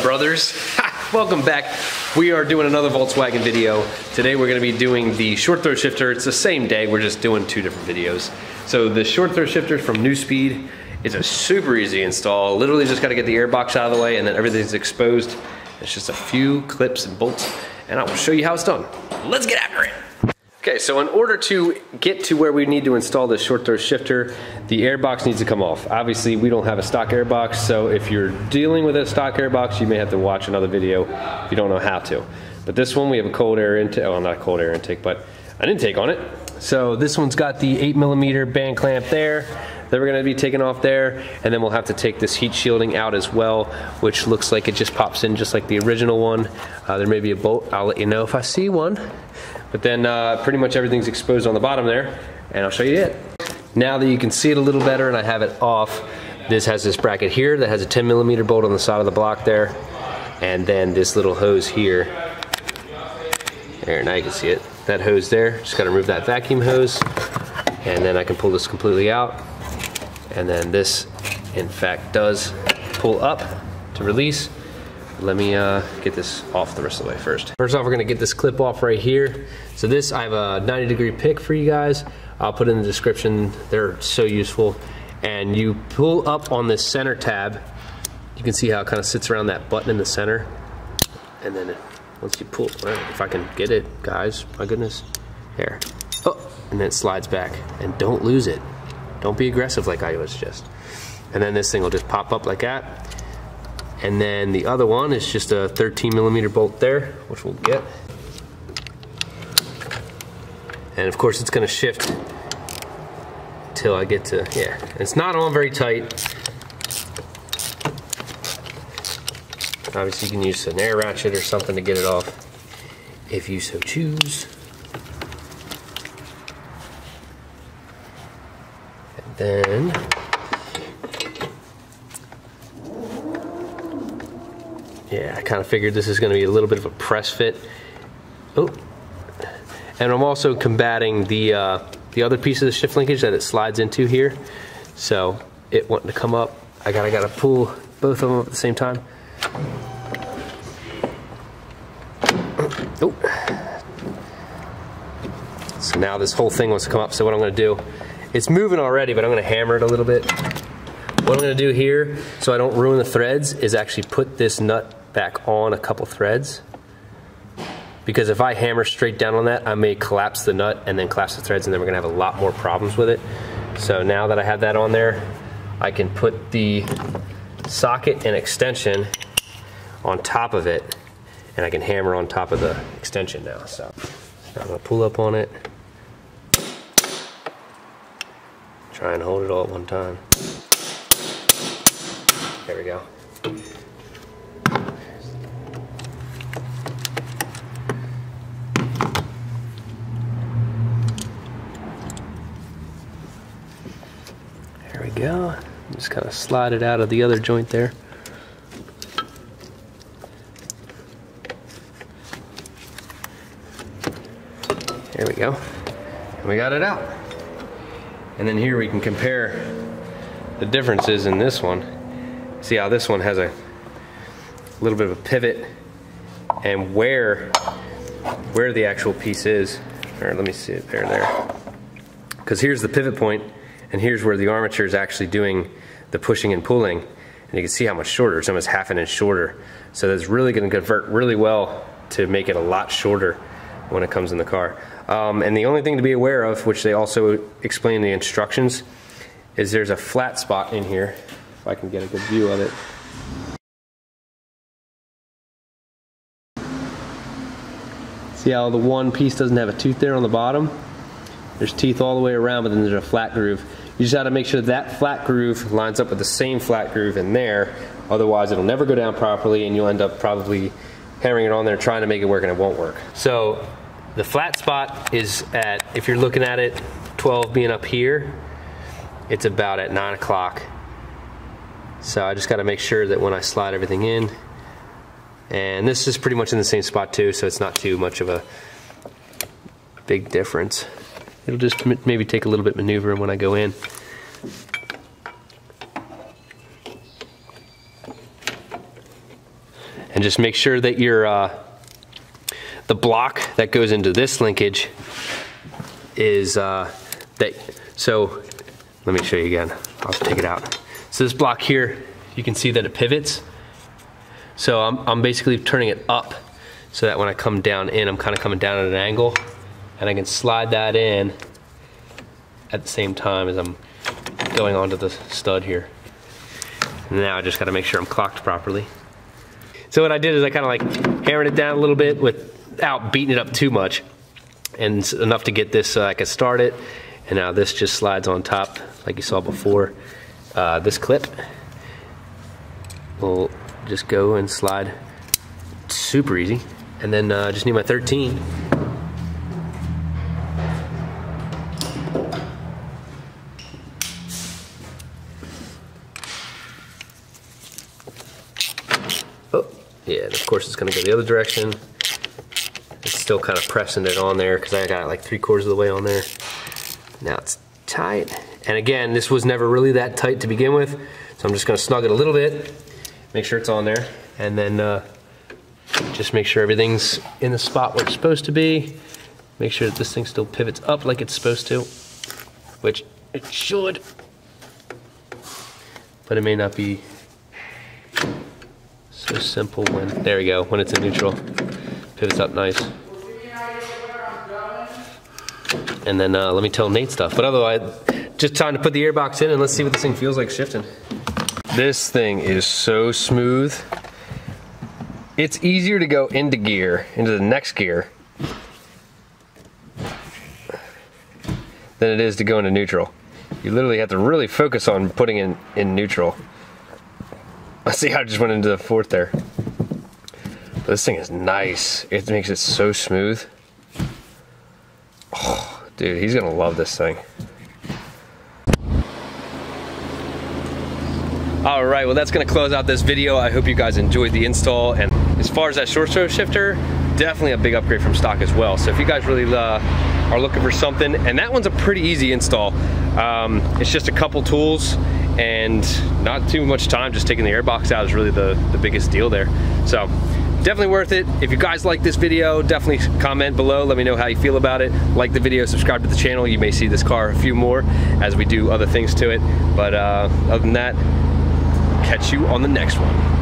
brothers? Welcome back. We are doing another Volkswagen video. Today we're going to be doing the short throw shifter. It's the same day, we're just doing two different videos. So the short throw shifter from Neuspeed is a super easy install. Literally just got to get the airbox out of the way and then everything's exposed. It's just a few clips and bolts and I will show you how it's done. Let's get after it. Okay, so in order to get to where we need to install this short throw shifter, the airbox needs to come off. Obviously, we don't have a stock airbox, so if you're dealing with a stock airbox, you may have to watch another video if you don't know how to. But this one, we have a cold air intake, well, not a cold air intake, but an intake on it. So this one's got the 8mm band clamp there that we're gonna be taking off there, and then we'll have to take this heat shielding out as well, which looks like it just pops in just like the original one. There may be a bolt, I'll let you know if I see one. But then pretty much everything's exposed on the bottom there, and I'll show you it. Now that you can see it a little better and I have it off, this has this bracket here that has a 10mm bolt on the side of the block there, and then this little hose here. There, now you can see it. That hose there, just gotta remove that vacuum hose, and then I can pull this completely out. And then this, in fact, does pull up to release. Let me get this off the rest of the way first. First off, we're gonna get this clip off right here. So this, I have a 90-degree pick for you guys. I'll put in the description. They're so useful. And you pull up on this center tab. You can see how it kind of sits around that button in the center. And then once you pull, if I can get it, guys, my goodness. There. Oh, and then it slides back. And don't lose it. Don't be aggressive like I was just. And then this thing will just pop up like that. And then the other one is just a 13mm bolt there, which we'll get. And of course it's gonna shift till I get to, yeah. It's not on very tight. Obviously you can use an air ratchet or something to get it off, if you so choose. And then, yeah, I kind of figured this is going to be a little bit of a press fit. Oh, and I'm also combating the other piece of the shift linkage that it slides into here. So it wanting to come up, I gotta pull both of them at the same time. Oh. So now this whole thing wants to come up. So what I'm going to do, it's moving already, but I'm going to hammer it a little bit. What I'm going to do here, so I don't ruin the threads, is actually put this nut back on a couple threads, because if I hammer straight down on that, I may collapse the nut and then collapse the threads, and then we're gonna have a lot more problems with it. So now that I have that on there, I can put the socket and extension on top of it, and I can hammer on top of the extension now. So I'm gonna pull up on it, try and hold it all at one time. There we go. There we go. Just kind of slide it out of the other joint there. There we go. And we got it out. And then here we can compare the differences in this one. See how this one has a little bit of a pivot, and where the actual piece is. Or let me see it there. Because here's the pivot point, and here's where the armature is actually doing the pushing and pulling. And you can see how much shorter. It's almost half an inch shorter. So that's really going to convert really well to make it a lot shorter when it comes in the car. And the only thing to be aware of, which they also explain in the instructions, is there's a flat spot in here. If I can get a good view of it. See how the one piece doesn't have a tooth there on the bottom? There's teeth all the way around, but then there's a flat groove. You just gotta make sure that flat groove lines up with the same flat groove in there. Otherwise it'll never go down properly and you'll end up probably hammering it on there trying to make it work and it won't work. So the flat spot is at, if you're looking at it, 12 being up here, it's about at 9 o'clock. So I just gotta make sure that when I slide everything in, and this is pretty much in the same spot too, so it's not too much of a big difference. It'll just maybe take a little bit maneuvering when I go in. and just make sure that your the block that goes into this linkage is so let me show you again. I'll take it out. So this block here, you can see that it pivots. So I'm basically turning it up so that when I come down in, I'm kind of coming down at an angle, and I can slide that in at the same time as I'm going onto the stud here. And now I just gotta make sure I'm clocked properly. So what I did is I kind of like hammered it down a little bit without beating it up too much, and enough to get this so I can start it. And now this just slides on top like you saw before. This clip will just go and slide super easy. And then just need my 13. Oh, yeah, and of course it's gonna go the other direction. It's still kind of pressing it on there because I got it like 3/4 of the way on there. Now it's tight. And again, this was never really that tight to begin with, so I'm just gonna snug it a little bit, make sure it's on there, and then just make sure everything's in the spot where it's supposed to be. Make sure that this thing still pivots up like it's supposed to, which it should, but it may not be so simple when, there we go, when it's in neutral. Pivots up nice. And then let me tell Nate stuff. But otherwise, just time to put the airbox in and let's see what this thing feels like shifting. This thing is so smooth. It's easier to go into gear, into the next gear, than it is to go into neutral. You literally have to really focus on putting it in neutral. Let's see how I just went into the fourth there. But this thing is nice. It makes it so smooth. Oh, dude, he's gonna love this thing. All right, well that's gonna close out this video. I hope you guys enjoyed the install. And as far as that short throw shifter, definitely a big upgrade from stock as well. So if you guys really are looking for something, and that one's a pretty easy install. It's just a couple tools and not too much time. Just taking the airbox out is really the biggest deal there. So definitely worth it. If you guys like this video, definitely comment below. Let me know how you feel about it. Like the video, subscribe to the channel. You may see this car a few more as we do other things to it. But other than that, catch you on the next one.